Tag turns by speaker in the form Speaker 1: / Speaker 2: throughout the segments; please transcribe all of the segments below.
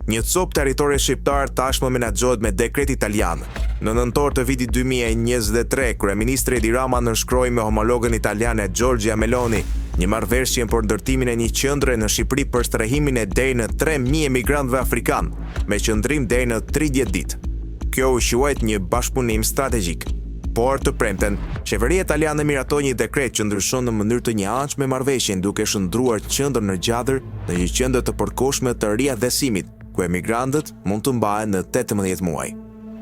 Speaker 1: Një copë territori shqiptar tashmë menaxhohet me dekret italian. Në nëntor të vitit 2023, kryeministri Edi Rama nënshkroi me homologën italiane Giorgia Meloni një marrëveshje për ndërtimin e një qendre në Shqipëri për strehimin e deri në 3.000 emigrantëve afrikan, me qëndrim deri në 30 ditë. Kjo u quajt një bashkëpunim strategjik. Por të premten, qeveria italiane miratoi një dekret që ndryshon në mënyrë të njëanshme marrëveshjen, duke shndruar qendrën në Gjadër në një qendër të përkohshme të riadhesimit, ku emigrantët mund të mbahen në 18 muaj.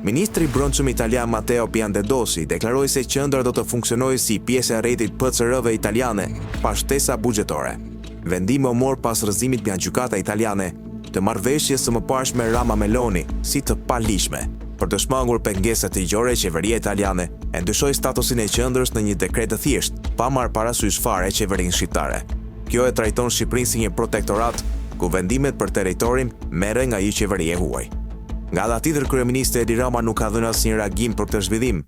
Speaker 1: Ministri i Brendshëm italian Matteo Piantedosi deklaroi se qendra do të funksionojë si pjesë e rrjetit PCR-ve italiane pa shtesa buxhetore. Vendimi u mor pas rrëzimit nga gjykata italiane të marrëveshjes së mëparshme Rama Meloni si të palishme. Për të shmangur pengesat ligjore, qeveria italiane e ndryshoi statusin e qendrës në një dekret të thjeshtë, pa marrë parasysh fare qeverinë shqiptare. Kjo e trajton Shqipërinë si një protektorat, ku vendimet për territorin merren nga një qeveri e huaj. Nga ana tjetër, kryeministri Edi Rama nuk ka dhënë asnjë reagim për këtë zhvillim.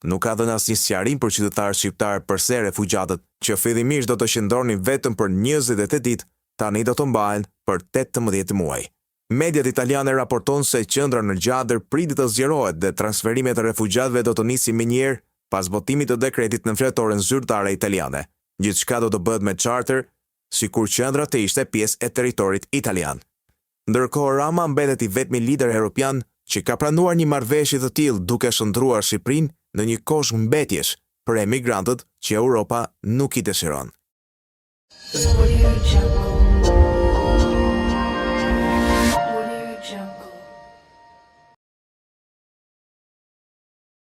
Speaker 1: Nuk ka dhënë asnjë sqarim për qytetarët shqiptar përse refugjatët, që fillimisht do të qëndronin vetëm për 28 ditë, tani do të mbahen për 18 muaj. Mediat italiane raporton se qendra në Gjadër pritet të zgjerohet dhe transferimet e refugjatëve do të nisin menjëherë pas votimit të dekretit në fletorën zyrtare italiane. Gjithçka do të bëhet me charter, sikur qendra të ishte pjesë e territorit italian. Ndërkohë Rama mbetet i vetmi lider europian që ka pranuar një marrëveshje të tillë, duke shndruar Shqipërinë në një kosh mbetjesh për emigrantët që Europa nuk i dëshiron.